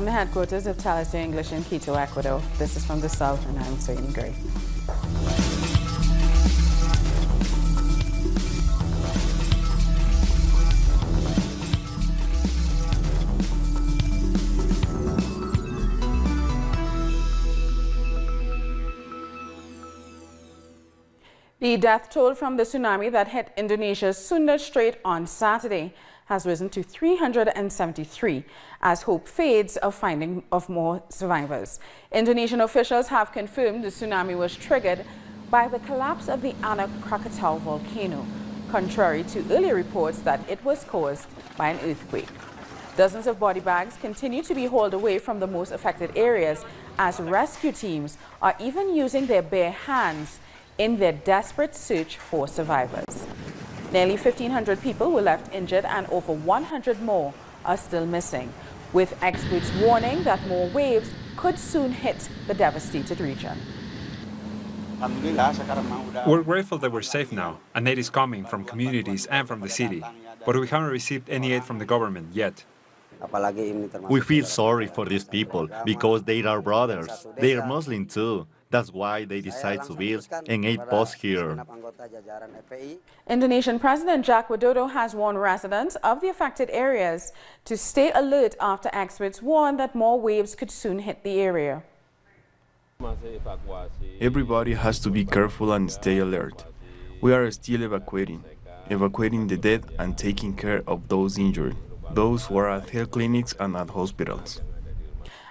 From the headquarters of Telesur English in Quito, Ecuador, this is From the South, and I'm Soyini Gray. The death toll from the tsunami that hit Indonesia's Sunda Strait on Saturday has risen to 373 as hope fades of finding of more survivors. Indonesian officials have confirmed the tsunami was triggered by the collapse of the Anak Krakatau volcano, contrary to earlier reports that it was caused by an earthquake. Dozens of body bags continue to be hauled away from the most affected areas as rescue teams are even using their bare hands in their desperate search for survivors. Nearly 1,500 people were left injured and over 100 more are still missing, with experts warning that more waves could soon hit the devastated region. We're grateful that we're safe now, and aid is coming from communities and from the city, but we haven't received any aid from the government yet. We feel sorry for these people because they are brothers. They are Muslim too. That's why they decide to build an aid post here. Indonesian President Joko Widodo has warned residents of the affected areas to stay alert after experts warn that more waves could soon hit the area. Everybody has to be careful and stay alert. We are still evacuating the dead and taking care of those injured, those who are at health clinics and at hospitals.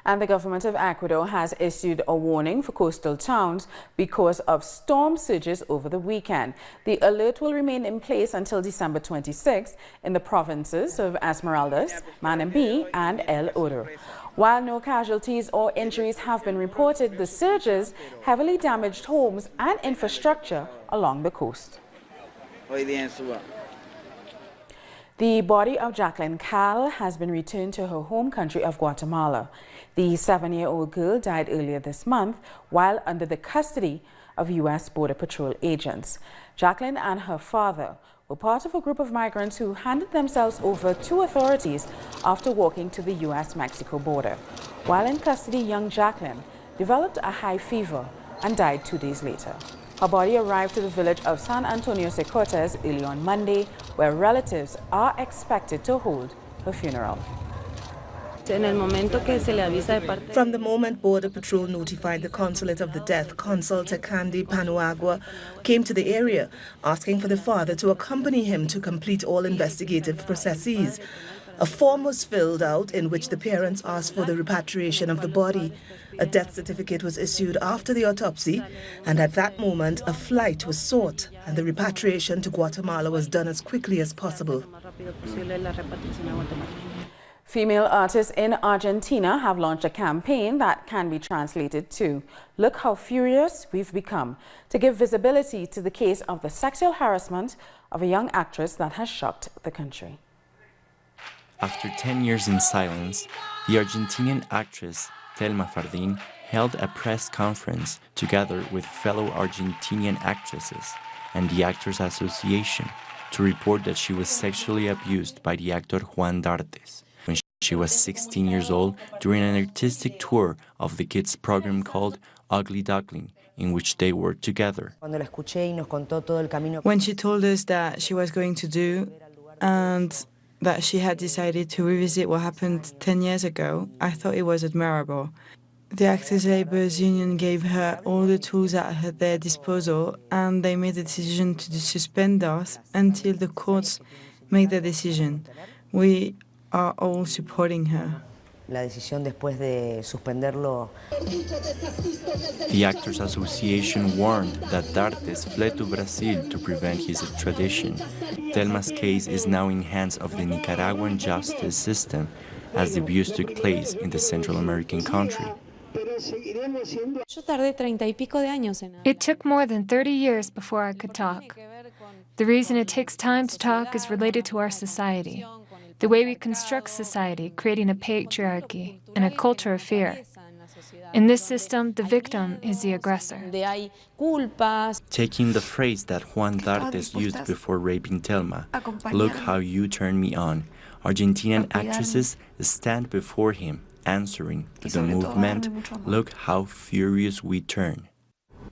And the government of Ecuador has issued a warning for coastal towns because of storm surges over the weekend. The alert will remain in place until December 26 in the provinces of Esmeraldas, Manabí, and El Oro. While no casualties or injuries have been reported, the surges heavily damaged homes and infrastructure along the coast. The body of Jacqueline Cal has been returned to her home country of Guatemala. The 7-year-old girl died earlier this month while under the custody of U.S. Border Patrol agents. Jacqueline and her father were part of a group of migrants who handed themselves over to authorities after walking to the U.S.-Mexico border. While in custody, young Jacqueline developed a high fever and died 2 days later. Her body arrived to the village of San Antonio Secotes early on Monday, where relatives are expected to hold her funeral. From the moment Border Patrol notified the consulate of the death, Consul Takandi Panuagua came to the area, asking for the father to accompany him to complete all investigative processes. A form was filled out in which the parents asked for the repatriation of the body. A death certificate was issued after the autopsy, and at that moment a flight was sought, and the repatriation to Guatemala was done as quickly as possible. Female artists in Argentina have launched a campaign that can be translated to "Look how furious we've become," to give visibility to the case of the sexual harassment of a young actress that has shocked the country. After 10 years in silence, the Argentinian actress Thelma Fardín held a press conference together with fellow Argentinian actresses and the Actors Association to report that she was sexually abused by the actor Juan D'Artes when she was 16 years old during an artistic tour of the kids' program called Ugly Duckling, in which they worked together. When she told us that she was going to do and that she had decided to revisit what happened 10 years ago, I thought it was admirable. The Actors' Labour's Union gave her all the tools at their disposal, and they made the decision to suspend us until the courts make their decision. We are all supporting her. The Actors Association warned that D'Artes fled to Brazil to prevent his extradition. Thelma's case is now in hands of the Nicaraguan justice system as the abuse took place in the Central American country. It took more than 30 years before I could talk. The reason it takes time to talk is related to our society, the way we construct society, creating a patriarchy and a culture of fear. In this system, the victim is the aggressor. Taking the phrase that Juan D'Artes used before raping Thelma, "Look how you turn me on," Argentinian actresses stand before him answering to the movement, look how furious we turn.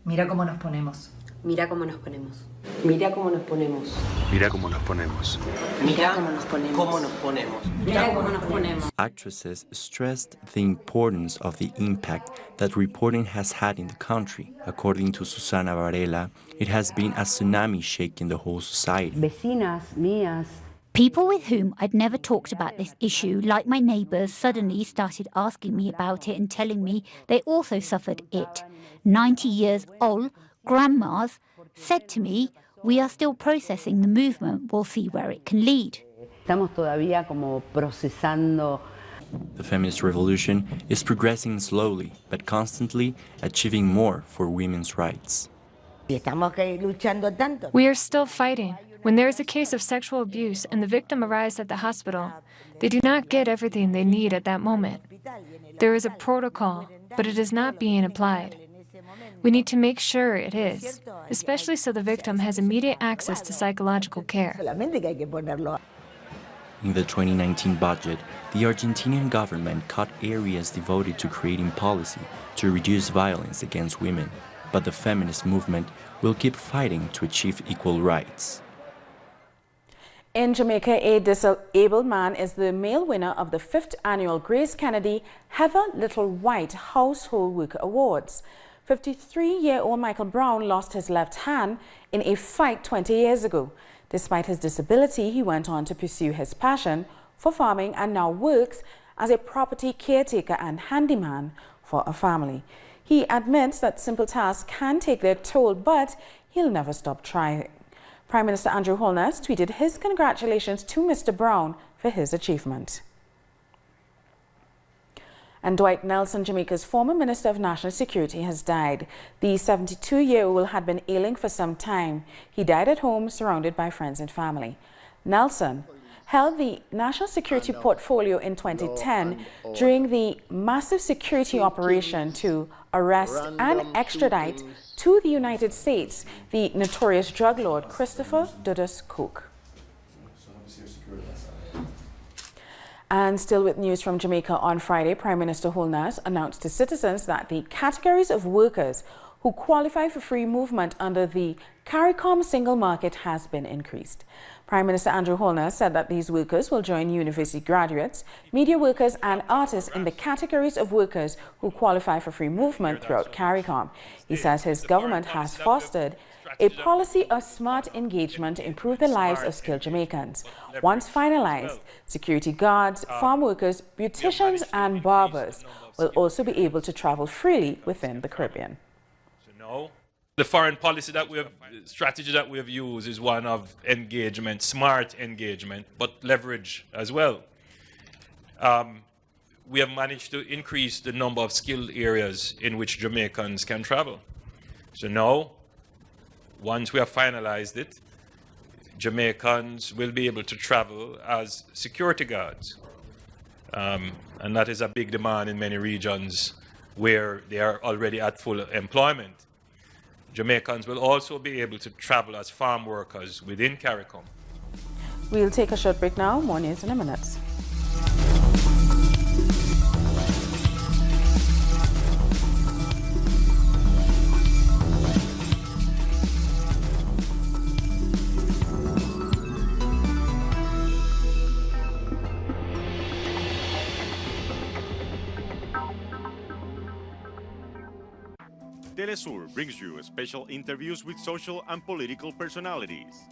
Mira cómo nos ponemos. Mira cómo nos ponemos. Mira cómo nos ponemos. Mira cómo nos ponemos. Mira cómo nos ponemos. Cómo nos ponemos. Mira cómo nos ponemos. Actresses stressed the importance of the impact that reporting has had in the country. According to Susana Varela, it has been a tsunami shaking the whole society. Vecinas mías. People with whom I'd never talked about this issue, like my neighbours, suddenly started asking me about it and telling me they also suffered it. 90 years old grandmas said to me, "We are still processing the movement. We'll see where it can lead." Estamos todavía como procesando. The feminist revolution is progressing slowly, but constantly achieving more for women's rights. We are still fighting. When there is a case of sexual abuse and the victim arrives at the hospital, they do not get everything they need at that moment. There is a protocol, but it is not being applied. We need to make sure it is, especially so the victim has immediate access to psychological care. In the 2019 budget, the Argentinian government cut areas devoted to creating policy to reduce violence against women, but the feminist movement will keep fighting to achieve equal rights. In Jamaica, a disabled man is the male winner of the 5th annual Grace Kennedy Heather Little White Household Worker Awards. 53-year-old Michael Brown lost his left hand in a fight 20 years ago. Despite his disability, he went on to pursue his passion for farming and now works as a property caretaker and handyman for a family. He admits that simple tasks can take their toll, but he'll never stop trying. Prime Minister Andrew Holness tweeted his congratulations to Mr. Brown for his achievement. And Dwight Nelson, Jamaica's former Minister of National Security, has died. The 72-year-old had been ailing for some time. He died at home, surrounded by friends and family. Nelson held the national security portfolio in 2010 during the massive security operation to arrest and extradite to the United States the notorious drug lord Christopher Dudas Cook. And still with news from Jamaica, on Friday, Prime Minister Holness announced to citizens that the categories of workers who qualify for free movement under the CARICOM single market has been increased. Prime Minister Andrew Holness said that these workers will join university graduates, media workers and artists in the categories of workers who qualify for free movement throughout CARICOM. He says his government has fostered a policy of smart engagement to improve the lives of skilled Jamaicans. Once finalized, security guards, farm workers, beauticians and barbers will also be able to travel freely within the Caribbean. The foreign policy that strategy that we have used is one of engagement, smart engagement, but leverage as well. We have managed to increase the number of skilled areas in which Jamaicans can travel. So now, once we have finalized it, Jamaicans will be able to travel as security guards. And that is a big demand in many regions where they are already at full employment. Jamaicans will also be able to travel as farm workers within CARICOM. We'll take a short break now. More news in a minute. Telesur brings you special interviews with social and political personalities.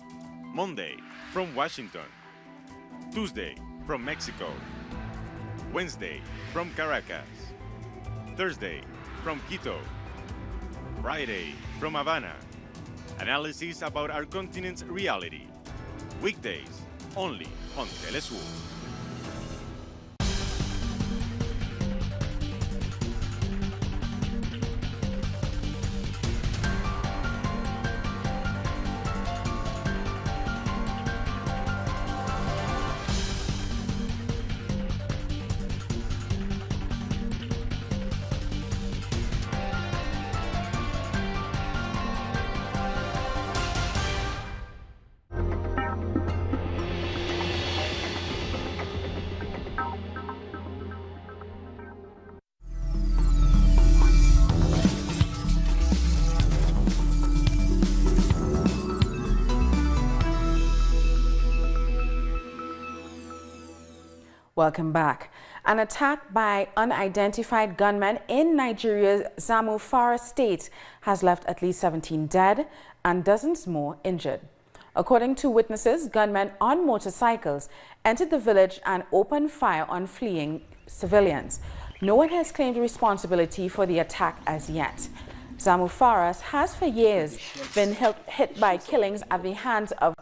Monday, from Washington. Tuesday, from Mexico. Wednesday, from Caracas. Thursday, from Quito. Friday, from Havana. Analysis about our continent's reality. Weekdays, only on Telesur. Welcome back. An attack by unidentified gunmen in Nigeria's Zamfara state has left at least 17 dead and dozens more injured. According to witnesses, gunmen on motorcycles entered the village and opened fire on fleeing civilians. No one has claimed responsibility for the attack as yet. Zamfara has for years been hit by killings at the hands of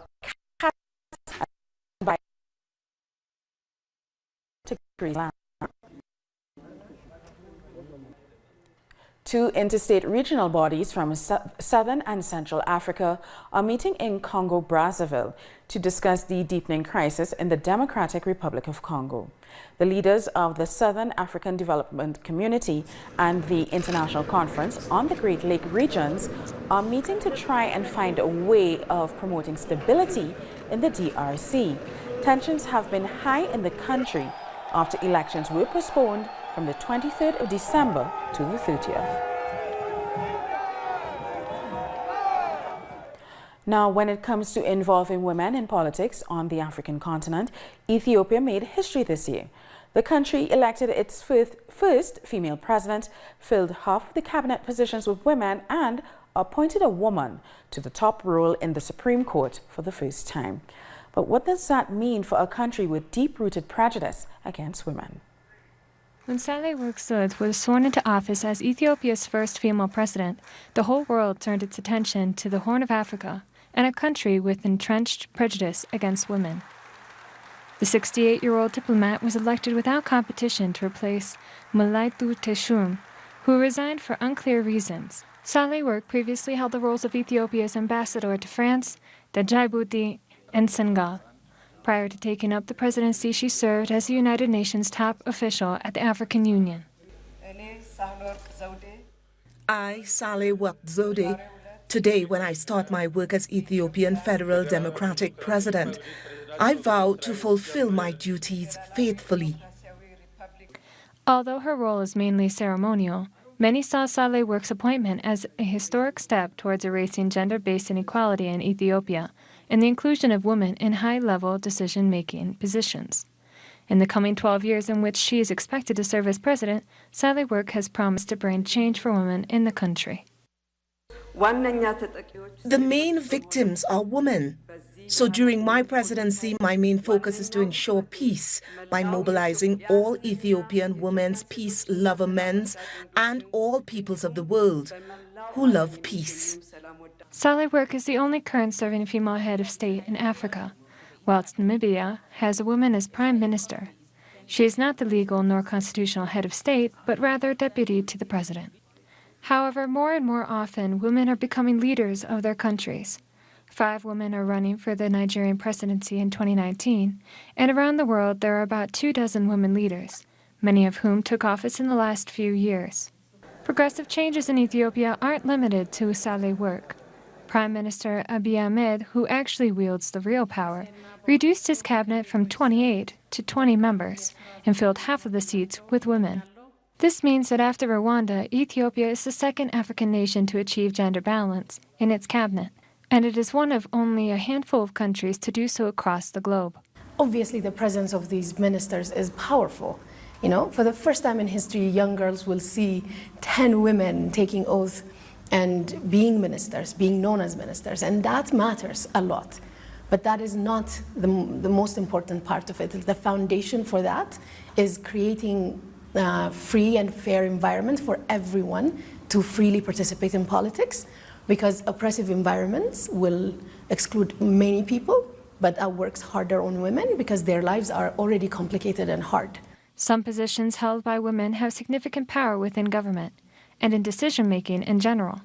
Two interstate regional bodies from southern and central Africa are meeting in Congo-Brazzaville to discuss the deepening crisis in the Democratic Republic of Congo. The leaders of the Southern African Development Community and the International Conference on the Great Lake regions are meeting to try and find a way of promoting stability in the DRC. Tensions have been high in the country after elections were postponed from the 23rd of December to the 30th. Now, when it comes to involving women in politics on the African continent, Ethiopia made history this year. The country elected its first female president, filled half of the cabinet positions with women, and appointed a woman to the top role in the Supreme Court for the first time. But what does that mean for a country with deep-rooted prejudice against women? When Sahle-Work Zewde was sworn into office as Ethiopia's first female president, the whole world turned its attention to the Horn of Africa and a country with entrenched prejudice against women. The 68-year-old diplomat was elected without competition to replace Mulaitu Teshum, who resigned for unclear reasons. Sahle-Work previously held the roles of Ethiopia's ambassador to France, Djibouti, and Senegal. Prior to taking up the presidency, she served as the United Nations top official at the African Union. I, Sahle-Work Zewde, today when I start my work as Ethiopian Federal Democratic President, I vow to fulfill my duties faithfully. Although her role is mainly ceremonial, many saw Sahle-Work's appointment as a historic step towards erasing gender-based inequality in Ethiopia and the inclusion of women in high-level decision-making positions. In the coming 12 years in which she is expected to serve as president, Sahle-Work has promised to bring change for women in the country. The main victims are women. So during my presidency, my main focus is to ensure peace by mobilizing all Ethiopian women's peace lover men and all peoples of the world who love peace. Sahle-Work is the only current serving female head of state in Africa, whilst Namibia has a woman as prime minister. She is not the legal nor constitutional head of state, but rather deputy to the president. However, more and more often, women are becoming leaders of their countries. 5 women are running for the Nigerian presidency in 2019, and around the world there are about 24 women leaders, many of whom took office in the last few years. Progressive changes in Ethiopia aren't limited to Sahle-Work. Prime Minister Abiy Ahmed, who actually wields the real power, reduced his cabinet from 28 to 20 members and filled half of the seats with women. This means that after Rwanda, Ethiopia is the second African nation to achieve gender balance in its cabinet, and it is one of only a handful of countries to do so across the globe. Obviously, the presence of these ministers is powerful. You know, for the first time in history, young girls will see 10 women taking oath and being ministers, being known as ministers, and that matters a lot. But that is not the most important part of it. The foundation for that is creating a free and fair environment for everyone to freely participate in politics, because oppressive environments will exclude many people, but that works harder on women because their lives are already complicated and hard. Some positions held by women have significant power within government and in decision-making in general.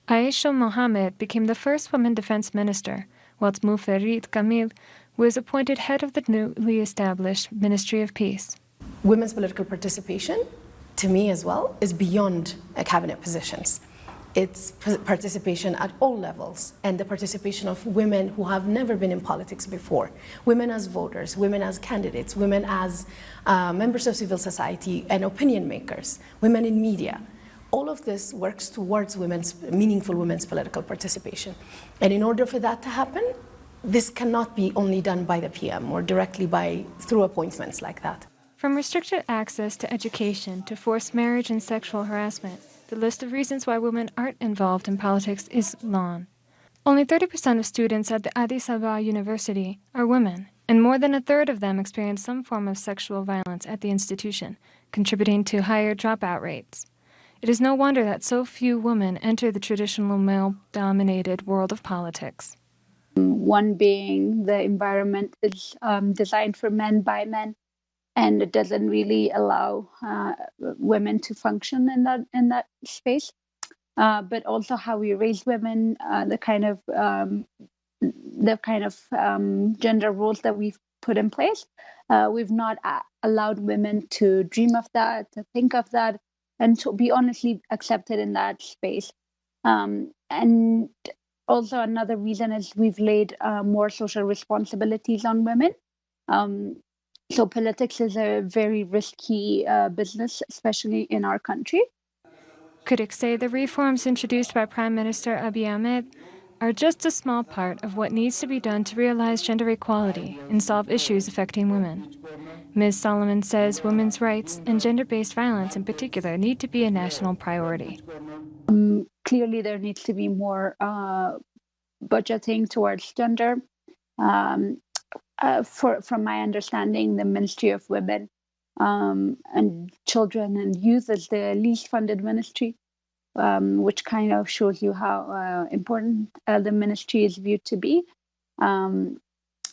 Aisha Mohammed became the first woman defense minister, whilst Muferit Kamil was appointed head of the newly established Ministry of Peace. Women's political participation, to me as well, is beyond cabinet positions. It's participation at all levels, and the participation of women who have never been in politics before. Women as voters, women as candidates, women as members of civil society and opinion makers, women in media. All of this works towards meaningful women's political participation. And in order for that to happen, this cannot be only done by the PM or directly through appointments like that. From restricted access to education to forced marriage and sexual harassment, the list of reasons why women aren't involved in politics is long. Only 30% of students at the Addis Ababa University are women, and more than a third of them experience some form of sexual violence at the institution, contributing to higher dropout rates. It is no wonder that so few women enter the traditional male-dominated world of politics. One being the environment is designed for men by men, and it doesn't really allow women to function in that space. But also how we raise women, the kind of gender roles that we've put in place. We've not allowed women to dream of that, to think of that, and to be honestly accepted in that space. And also another reason is we've laid more social responsibilities on women. So politics is a very risky business, especially in our country. Critics say the reforms introduced by Prime Minister Abiy Ahmed are just a small part of what needs to be done to realize gender equality and solve issues affecting women. Ms. Solomon says women's rights and gender-based violence in particular need to be a national priority. Clearly, there needs to be more budgeting towards gender. From my understanding, the Ministry of Women and Children and Youth is the least funded ministry, which kind of shows you how important the ministry is viewed to be. And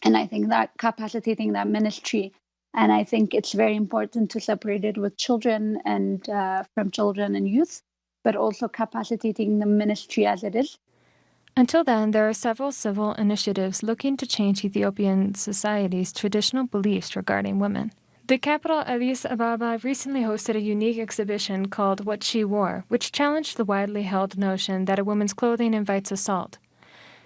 I think that capacitating that ministry, and I think it's very important to separate it with children and from children and youth, but also capacitating the ministry as it is. Until then, there are several civil initiatives looking to change Ethiopian society's traditional beliefs regarding women. The capital, Addis Ababa, recently hosted a unique exhibition called What She Wore, which challenged the widely held notion that a woman's clothing invites assault.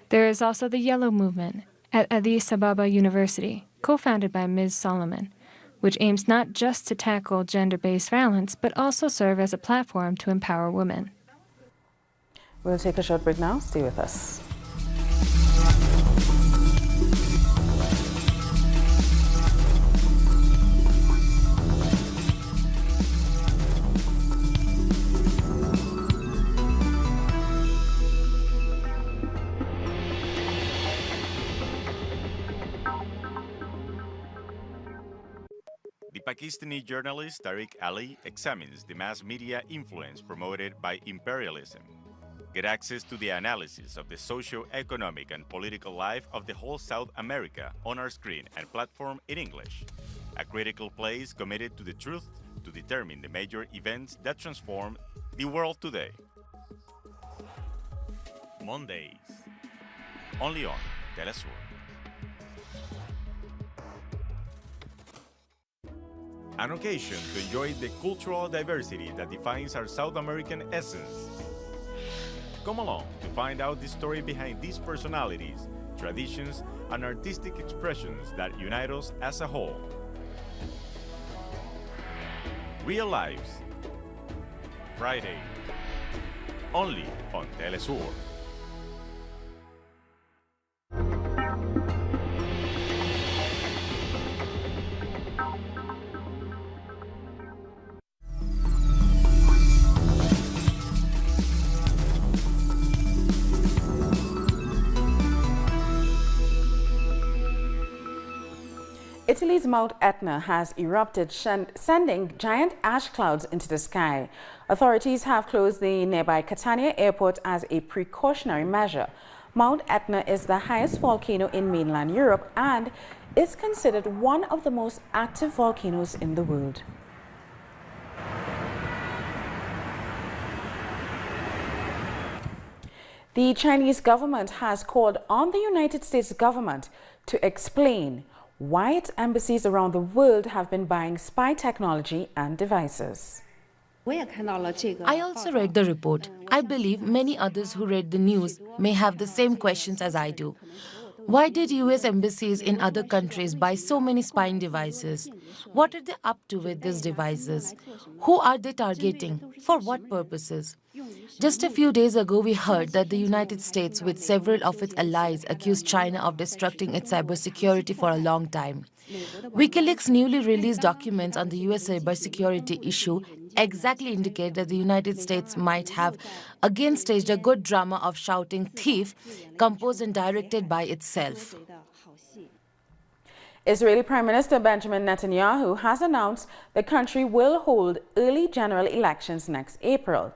There is also the Yellow Movement at Addis Ababa University, co-founded by Ms. Solomon, which aims not just to tackle gender-based violence, but also serve as a platform to empower women. We'll take a short break now. Stay with us. The Pakistani journalist Tariq Ali examines the mass media influence promoted by imperialism. Get access to the analysis of the socio-economic and political life of the whole South America on our screen and platform in English. A critical place committed to the truth to determine the major events that transform the world today. Mondays, only on Telesur. An occasion to enjoy the cultural diversity that defines our South American essence. Come along to find out the story behind these personalities, traditions, and artistic expressions that unite us as a whole. Real Lives, Friday, only on Telesur. Italy's Mount Etna has erupted, sending giant ash clouds into the sky. Authorities have closed the nearby Catania airport as a precautionary measure. Mount Etna is the highest volcano in mainland Europe and is considered one of the most active volcanoes in the world. The Chinese government has called on the United States government to explain why its embassies around the world have been buying spy technology and devices. I also read the report. I believe many others who read the news may have the same questions as I do. Why did US embassies in other countries buy so many spying devices? What are they up to with these devices? Who are they targeting? For what purposes? Just a few days ago, we heard that the United States, with several of its allies, accused China of destructing its cybersecurity for a long time. WikiLeaks' newly released documents on the US cybersecurity issue exactly indicate that the United States might have again staged a good drama of shouting "thief," composed and directed by itself. Israeli Prime Minister Benjamin Netanyahu has announced the country will hold early general elections next April.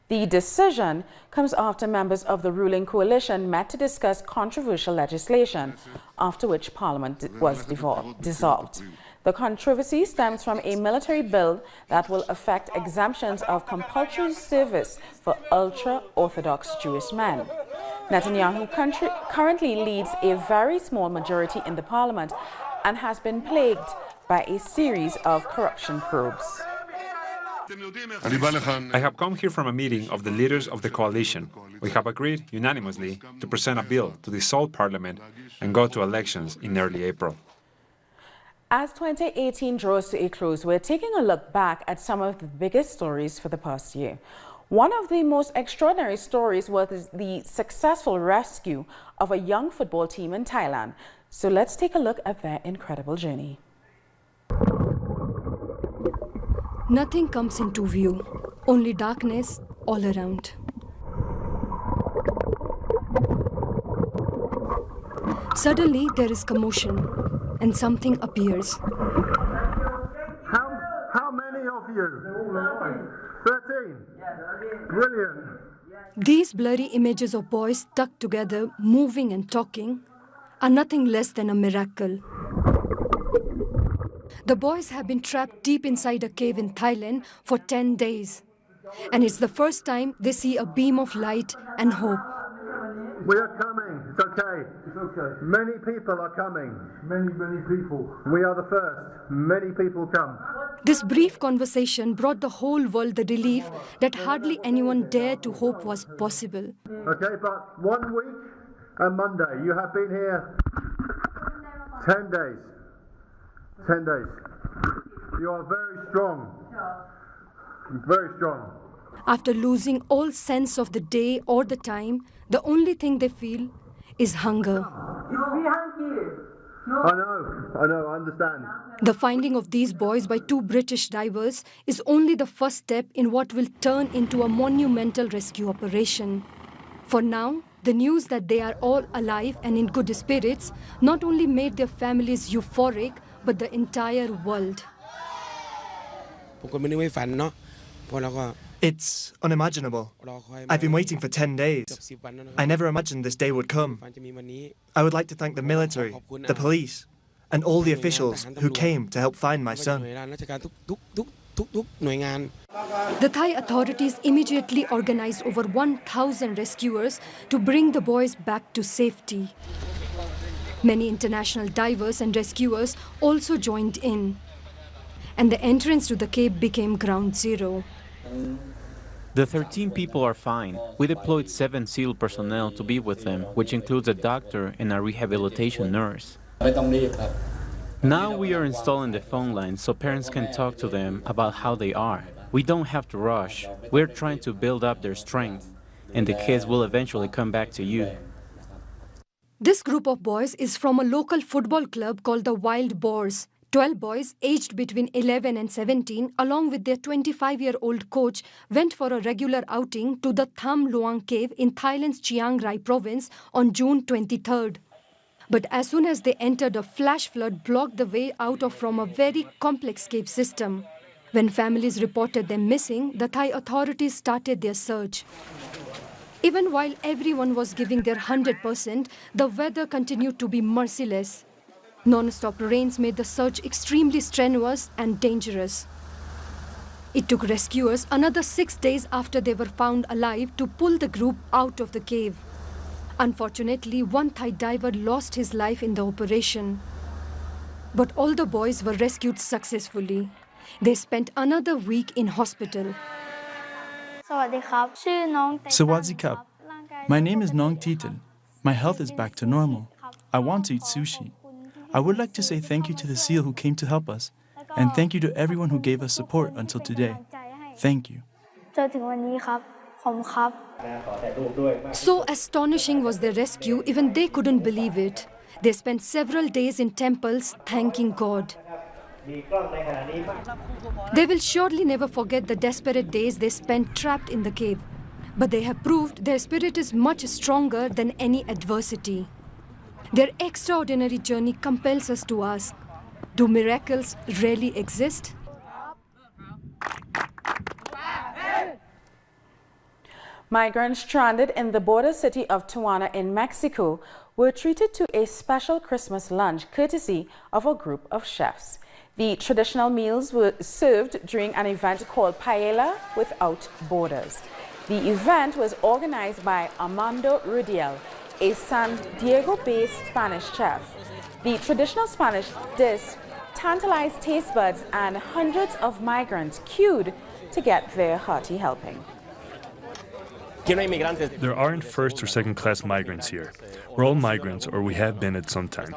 The decision comes after members of the ruling coalition met to discuss controversial legislation, after which parliament was dissolved. The controversy stems from a military bill that will affect exemptions of compulsory service for ultra-Orthodox Jewish men. Netanyahu currently leads a very small majority in the parliament and has been plagued by a series of corruption probes. I have come here from a meeting of the leaders of the coalition. We have agreed unanimously to present a bill to dissolve parliament and go to elections in early April. As 2018 draws to a close, we're taking a look back at some of the biggest stories for the past year. One of the most extraordinary stories was the successful rescue of a young football team in Thailand. So let's take a look at their incredible journey. Nothing comes into view, only darkness all around. Suddenly there is commotion and something appears. How many of you? 13. Brilliant. These blurry images of boys stuck together, moving and talking, are nothing less than a miracle. The boys have been trapped deep inside a cave in Thailand for 10 days. And it's the first time they see a beam of light and hope. We are coming. It's okay. It's okay. Many people are coming. Many people. We are the first. Many people come. This brief conversation brought the whole world the relief that hardly anyone dared to hope was possible. Okay, but 1 week and Monday, you have been here 10 days. 10 days. You are very strong. Very strong. After losing all sense of the day or the time, the only thing they feel is hunger. I know, I understand. The finding of these boys by 2 British divers is only the first step in what will turn into a monumental rescue operation. For now, the news that they are all alive and in good spirits not only made their families euphoric, but the entire world. It's unimaginable. I've been waiting for 10 days. I never imagined this day would come. I would like to thank the military, the police, and all the officials who came to help find my son. The Thai authorities immediately organized over 1,000 rescuers to bring the boys back to safety. Many international divers and rescuers also joined in, and the entrance to the cave became ground zero. The 13 people are fine. We deployed 7 SEAL personnel to be with them, which includes a doctor and a rehabilitation nurse. Now we are installing the phone lines so parents can talk to them about how they are. We don't have to rush. We're trying to build up their strength, and the kids will eventually come back to you. This group of boys is from a local football club called the Wild Boars. 12 boys aged between 11 and 17, along with their 25-year-old coach, went for a regular outing to the Tham Luang cave in Thailand's Chiang Rai province on June 23rd. But as soon as they entered, a flash flood blocked the way out from a very complex cave system. When families reported them missing, the Thai authorities started their search. Even while everyone was giving their 100%, the weather continued to be merciless. Non-stop rains made the search extremely strenuous and dangerous. It took rescuers another 6 days after they were found alive to pull the group out of the cave. Unfortunately, one Thai diver lost his life in the operation. But all the boys were rescued successfully. They spent another week in hospital. Sawadee Kap. My name is Nong Titan. My health is back to normal. I want to eat sushi. I would like to say thank you to the SEAL who came to help us, and thank you to everyone who gave us support until today. Thank you. So astonishing was their rescue, even they couldn't believe it. They spent several days in temples thanking God. They will surely never forget the desperate days they spent trapped in the cave. But they have proved their spirit is much stronger than any adversity. Their extraordinary journey compels us to ask, do miracles really exist? Migrants stranded in the border city of Tijuana in Mexico were treated to a special Christmas lunch courtesy of a group of chefs. The traditional meals were served during an event called Paella Without Borders. The event was organized by Armando Rudiel, a San Diego-based Spanish chef. The traditional Spanish dish tantalized taste buds, and hundreds of migrants queued to get their hearty helping. There aren't first or second class migrants here. We're all migrants, or we have been at some time.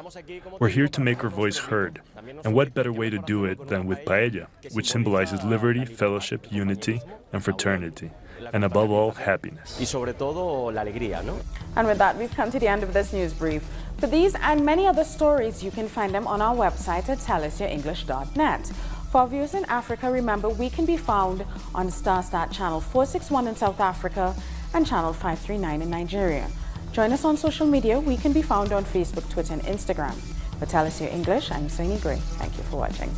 We're here to make our voice heard. And what better way to do it than with paella, which symbolizes liberty, fellowship, unity, and fraternity. And above all, happiness. And with that, we've come to the end of this news brief. For these and many other stories, you can find them on our website at tellusyourenglish.net. For our viewers in Africa, remember we can be found on StarStat channel 461 in South Africa and channel 539 in Nigeria. Join us on social media. We can be found on Facebook, Twitter, and Instagram. For Tell Us Your English, I'm Soini Gray. Thank you for watching.